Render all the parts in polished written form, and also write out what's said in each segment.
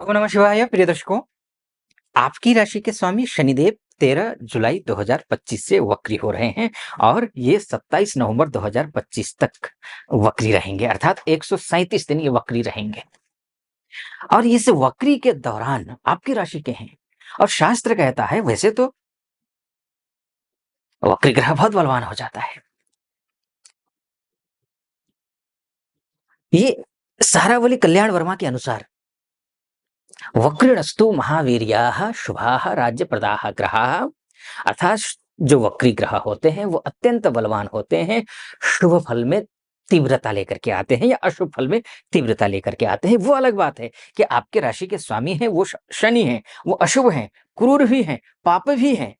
ओम नमः शिवाय। प्रिय दर्शकों, आपकी राशि के स्वामी शनिदेव 13 जुलाई 2025 से वक्री हो रहे हैं और ये 27 नवंबर 2025 तक वक्री रहेंगे, अर्थात 137 दिन ये वक्री रहेंगे। और इस वक्री के दौरान आपकी राशि के हैं और शास्त्र कहता है, वैसे तो वक्री ग्रह बहुत बलवान हो जाता है। ये सहारावली कल्याण वर्मा के अनुसार वक्रिणस्तु महावीर्याः शुभाः राज्यप्रदाः ग्रहाः, अर्थात जो वक्री ग्रह होते हैं वो अत्यंत बलवान होते हैं, शुभ फल में तीव्रता लेकर के आते हैं या अशुभ फल में तीव्रता लेकर के आते हैं। वो अलग बात है कि आपके राशि के स्वामी हैं वो शनि हैं, वो अशुभ हैं, क्रूर भी हैं, पाप भी हैं।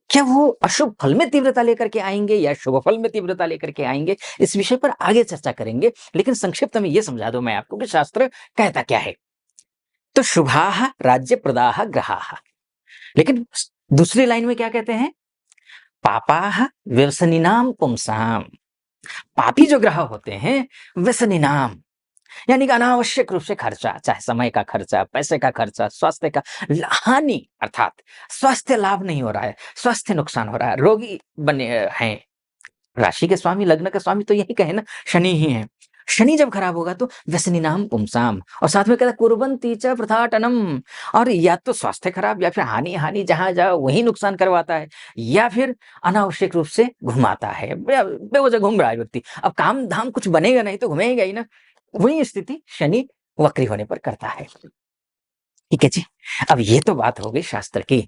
क्या वो अशुभ फल में तीव्रता लेकर के आएंगे या शुभ फल में तीव्रता लेकर के आएंगे, इस विषय पर आगे चर्चा करेंगे। लेकिन संक्षिप्त में ये समझा दूं मैं आपको कि शास्त्र कहता क्या है। तो शुभाः राज्यप्रदाः ग्रहाः, लेकिन दूसरी लाइन में क्या कहते हैं? पापाः व्यसनिनां पुंसाम। पापी जो ग्रह होते हैं व्यसनिनाम, यानी कि अनावश्यक रूप से खर्चा, चाहे समय का खर्चा, पैसे का खर्चा, स्वास्थ्य का हानि, अर्थात स्वास्थ्य लाभ नहीं हो रहा है, स्वास्थ्य नुकसान हो रहा है, रोगी बने हैं। राशि के स्वामी, लग्न का स्वामी तो यही कहे ना, शनि ही है। शनि जब खराब होगा तो व्यसनिनाम पुंसाम, और साथ में कहता है कुर्वन्ति च प्रथाटनम, और या तो स्वास्थ्य खराब या फिर हानि हानि जहां जाओ वही नुकसान करवाता है, या फिर अनावश्यक रूप से घुमाता है, बेवजह घूम रहा है व्यक्ति। अब काम धाम कुछ बनेगा नहीं तो घूमेगा ही ना। वही स्थिति शनि वक्री होने पर करता है। ठीक है जी। अब ये तो बात हो गई शास्त्र की,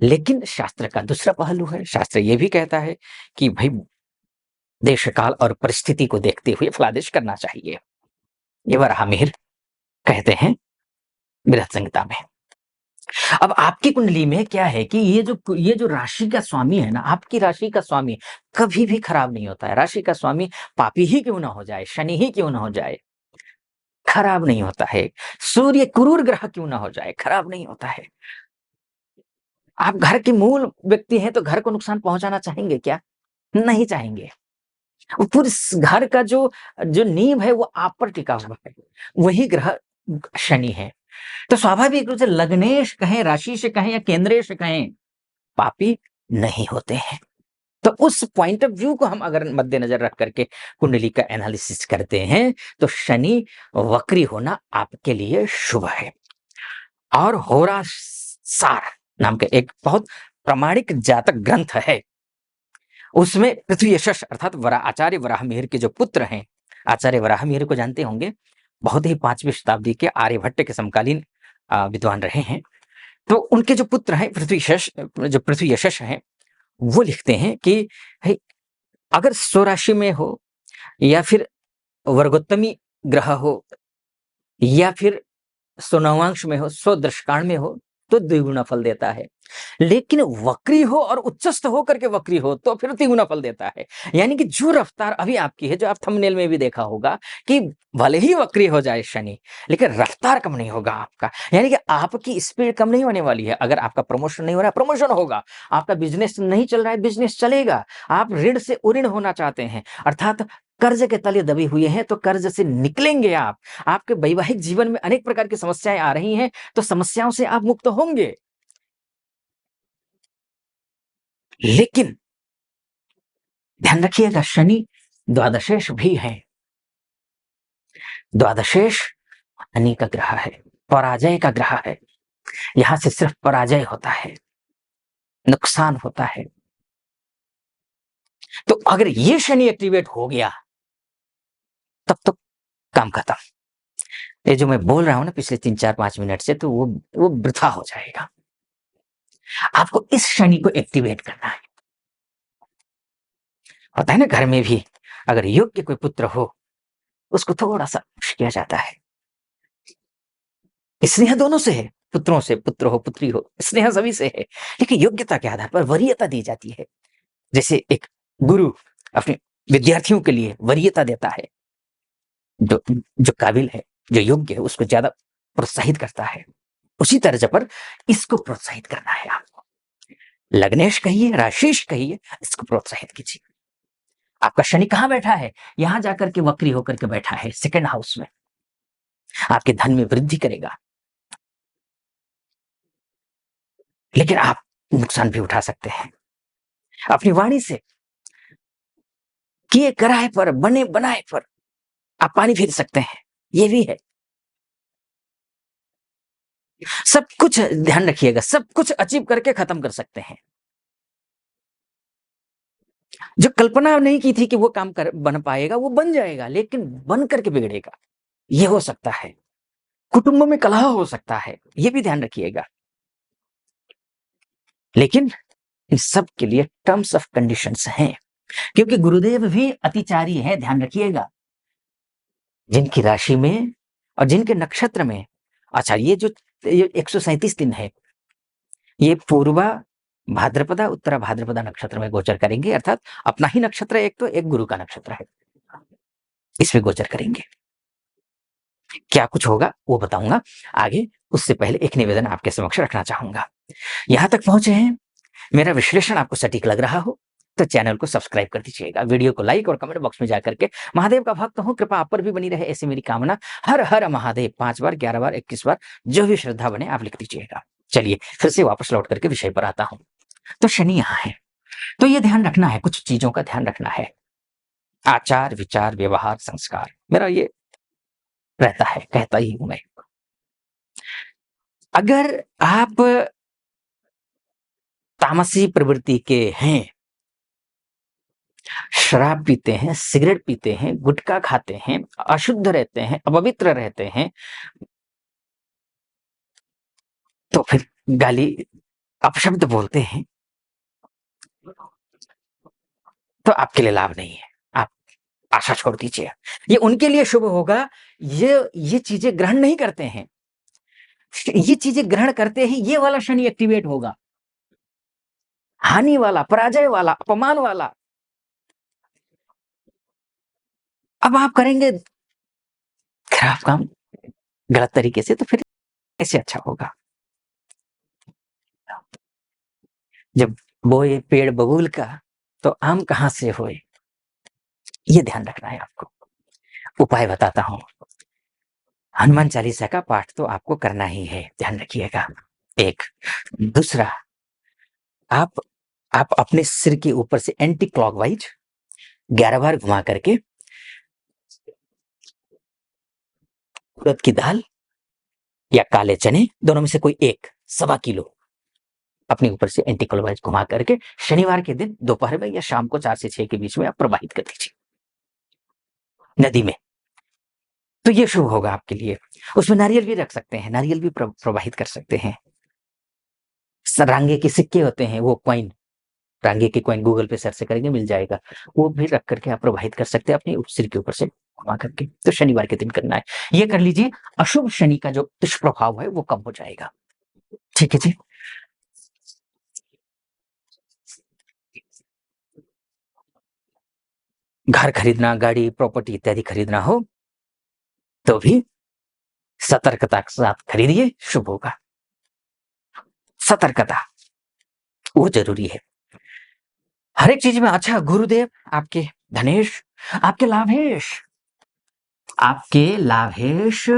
लेकिन शास्त्र का दूसरा पहलू है। शास्त्र ये भी कहता है कि भाई देश काल और परिस्थिति को देखते हुए फलादेश करना चाहिए। ये वराहमिहिर कहते हैं बृहत संहिता में। अब आपकी कुंडली में क्या है कि ये जो राशि का स्वामी है ना, आपकी राशि का स्वामी कभी भी खराब नहीं होता है। राशि का स्वामी पापी ही क्यों ना हो जाए, शनि ही क्यों ना हो जाए, खराब नहीं होता है। सूर्य क्रूर ग्रह क्यों ना हो जाए, खराब नहीं होता है। आप घर के मूल व्यक्ति हैं तो घर को नुकसान पहुंचाना चाहेंगे क्या? नहीं चाहेंगे। वो पूरे घर का जो जो नींव है वो आप पर टिका हुआ है, वही ग्रह शनि है। तो स्वाभाविक रूप से लग्नेश कहें, राशि से कहें या केंद्रेश कहें, पापी नहीं होते हैं। तो उस पॉइंट ऑफ व्यू को हम अगर मद्देनजर रख करके कुंडली का एनालिसिस करते हैं तो शनि वक्री होना आपके लिए शुभ है। और होरासार नाम के एक बहुत प्रामाणिक जातक ग्रंथ है, उसमें पृथ्वी यशस अर्थात आचार्य वराहमिहिर के जो पुत्र हैं, आचार्य वराहमिहिर को जानते होंगे, बहुत ही 5वीं शताब्दी के आर्यभट्ट के समकालीन विद्वान रहे हैं। तो उनके जो पुत्र हैं पृथ्वी यशस हैं, वो लिखते हैं कि भाई अगर स्वराशि में हो या फिर वर्गोत्तमी ग्रह हो या फिर स्वनवांश में हो, स्वदृष्टान में हो तो द्विगुना फल देता है। लेकिन वक्री हो और उच्चस्थ हो करके वक्री हो तो फिर तिगुना फल देता है। यानी कि जो रफ्तार अभी आपकी है, जो आप थंबनेल में भी देखा होगा कि भले ही वक्री हो जाए शनि, लेकिन रफ्तार कम नहीं होगा आपका। यानी कि आपकी स्पीड कम नहीं होने वाली है। अगर आपका प्रमोशन नहीं हो रहा है, प्रमोशन होगा। आपका बिजनेस नहीं चल रहा है, बिजनेस चलेगा। आप ऋण से उऋण होना चाहते हैं, अर्थात कर्ज के तले दबे हुए हैं तो कर्ज से निकलेंगे आप। आपके वैवाहिक जीवन में अनेक प्रकार की समस्याएं आ रही हैं तो समस्याओं से आप मुक्त होंगे। लेकिन ध्यान रखिएगा, शनि द्वादशेश भी है। द्वादशेश हानि का ग्रह है, पराजय का ग्रह है। यहां से सिर्फ पराजय होता है, नुकसान होता है। तो अगर ये शनि एक्टिवेट हो गया तब तो काम खत्म। ये जो मैं बोल रहा हूं ना पिछले 3-4-5 मिनट से, तो वो वृथा हो जाएगा। आपको इस शनि को एक्टिवेट करना है। होता है ना घर में भी, अगर योग्य कोई पुत्र हो उसको थोड़ा सा पुश किया जाता है। स्नेह दोनों से है, पुत्रों से, पुत्र हो पुत्री हो, स्नेह सभी से है, लेकिन योग्यता के आधार पर वरीयता दी जाती है। जैसे एक गुरु अपने विद्यार्थियों के लिए वरीयता देता है, जो जो काबिल है, जो योग्य है, उसको ज्यादा प्रोत्साहित करता है। उसी तरह पर इसको प्रोत्साहित करना है आपको। लग्नेश कहिए, राशिश कहिए, इसको प्रोत्साहित कीजिए। आपका शनि कहां बैठा है? यहां जाकर के वक्री होकर के बैठा है, सेकंड हाउस में। आपके धन में वृद्धि करेगा, लेकिन आप नुकसान भी उठा सकते हैं अपनी वाणी से। किए कराए पर, बने बनाए पर आप पानी फेर सकते हैं, ये भी है। सब कुछ ध्यान रखिएगा, सब कुछ अचीव करके खत्म कर सकते हैं। जो कल्पना नहीं की थी कि वो काम बन पाएगा, वो बन जाएगा, लेकिन बन करके बिगड़ेगा, ये हो सकता है। कुटुंबों में कलह हो सकता है, ये भी ध्यान रखिएगा। लेकिन इन सब के लिए टर्म्स ऑफ कंडीशंस हैं, क्योंकि गुरुदेव भी अतिचारी है, ध्यान रखिएगा। जिनकी राशि में और जिनके नक्षत्र में, अच्छा ये जो 137 दिन है, ये पूर्वा भाद्रपदा, उत्तरा भाद्रपदा नक्षत्र में गोचर करेंगे, अर्थात अपना ही नक्षत्र एक, तो एक गुरु का नक्षत्र है, इसमें गोचर करेंगे। क्या कुछ होगा वो बताऊंगा आगे, उससे पहले एक निवेदन आपके समक्ष रखना चाहूंगा। यहां तक पहुंचे हैं, मेरा विश्लेषण आपको सटीक लग रहा हो तो चैनल को सब्सक्राइब कर दीजिएगा, वीडियो को लाइक और कमेंट बॉक्स में जाकर के महादेव का भक्त हूं, कृपा आप पर भी बनी रहे, ऐसी मेरी कामना। हर हर महादेव 5 बार, 11 बार, 21 बार, जो भी श्रद्धा बने आप लिख दीजिएगा। चलिए फिर से वापस लौट करके विषय पर आता हूं। तो शनि यहाँ है, तो ये ध्यान रखना है, कुछ चीजों का ध्यान रखना है। आचार विचार व्यवहार संस्कार, मेरा ये रहता है, कहता ही हूं मैं। अगर आप तामसी प्रवृत्ति के हैं, शराब पीते हैं, सिगरेट पीते हैं, गुटखा खाते हैं, अशुद्ध रहते हैं, अपवित्र रहते हैं, तो फिर गाली अपशब्द बोलते हैं, तो आपके लिए लाभ नहीं है, आप आशा छोड़ दीजिए। ये उनके लिए शुभ होगा, ये चीजें ग्रहण नहीं करते हैं, ये चीजें ग्रहण करते ही ये वाला शनि एक्टिवेट होगा, हानि वाला, पराजय वाला, अपमान वाला। अब आप करेंगे खराब काम गलत तरीके से, तो फिर कैसे अच्छा होगा। जब बोए पेड़ बबूल का, तो आम कहां से होए, ये ध्यान रखना है आपको। उपाय बताता हूं, हनुमान चालीसा का पाठ तो आपको करना ही है, ध्यान रखिएगा। एक दूसरा, आप अपने सिर के ऊपर से एंटी क्लॉकवाइज 11 बार घुमा करके उड़द की दाल या काले चने, दोनों में से कोई एक 1.25 किलो अपने ऊपर से एंटी क्लॉकवाइज घुमा करके शनिवार के दिन दोपहर में या शाम को 4 से 6 के बीच में आप प्रवाहित कर दीजिए नदी में, तो ये शुभ होगा आपके लिए। उसमें नारियल भी रख सकते हैं, नारियल भी प्रवाहित कर सकते हैं। रांगे के सिक्के होते हैं, वो कॉइन, रांगे के कॉइन गूगल पे सर्च करेंगे मिल जाएगा, वो भी रख करके आप प्रवाहित कर सकते हैं अपने सिर के ऊपर से घुमा करके। तो शनिवार के दिन करना है, ये कर लीजिए, अशुभ शनि का जो दुष्प्रभाव है वो कम हो जाएगा। ठीक है जी। घर खरीदना, गाड़ी, प्रॉपर्टी इत्यादि खरीदना हो तो भी सतर्कता के साथ खरीदिए, शुभ होगा। सतर्कता वो जरूरी है हर एक चीज में। अच्छा, गुरुदेव आपके धनेश, आपके लाभेश, आपके लाभेश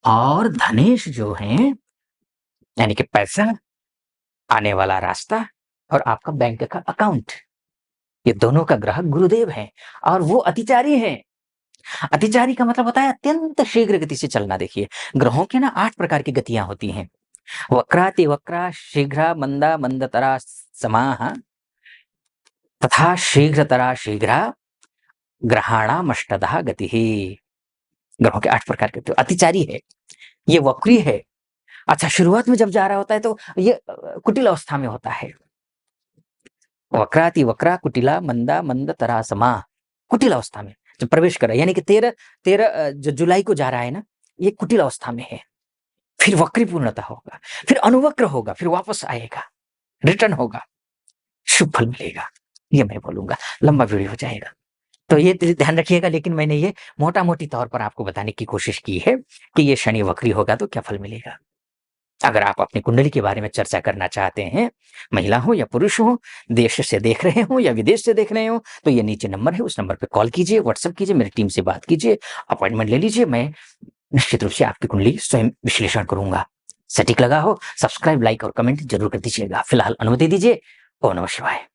और धनेश जो हैं, यानी कि पैसा आने वाला रास्ता और आपका बैंक का अकाउंट, ये दोनों का ग्रह गुरुदेव है, और वो अतिचारी है। अतिचारी का मतलब होता है अत्यंत शीघ्र गति से चलना। देखिए, ग्रहों के ना 8 प्रकार की गतियां होती हैं, वक्राति वक्रा, शीघ्र मंदा मंदतरा समाह, तथा शीघ्रतरा शीघ्र ग्रहाणामष्टदः गति। ग्रहों के 8 प्रकार के, तो अतिचारी है, ये वक्री है। अच्छा, शुरुआत में जब जा रहा होता है तो ये कुटिल अवस्था में होता है, वक्राति वक्रा कुटिला मंदा मंद तरा समा, कुटिल अवस्था में जब प्रवेश कर रहा है, यानी कि 13 जो जुलाई को जा रहा है ना, ये कुटिल अवस्था में है। फिर वक्री पूर्णता होगा, फिर अनुवक्र होगा, फिर वापस आएगा, रिटर्न होगा, शुभ फल मिलेगा। ये मैं बोलूंगा, लंबा वीडियो हो जाएगा, तो ये ध्यान रखिएगा। लेकिन मैंने ये मोटा मोटी तौर पर आपको बताने की कोशिश की है कि ये शनि वक्री होगा तो क्या फल मिलेगा। अगर आप अपनी कुंडली के बारे में चर्चा करना चाहते हैं, महिला हो या पुरुष हो, देश से देख रहे हो या विदेश से देख रहे हो, तो ये नीचे नंबर है, उस नंबर पे कॉल कीजिए, व्हाट्सएप कीजिए, मेरी टीम से बात कीजिए, अपॉइंटमेंट ले लीजिए। मैं निश्चित रूप से आपकी कुंडली स्वयं विश्लेषण करूंगा। सटीक लगा हो, सब्सक्राइब, लाइक और कमेंट जरूर कर दीजिएगा। फिलहाल अनुमति दीजिए। ओम नमः शिवाय।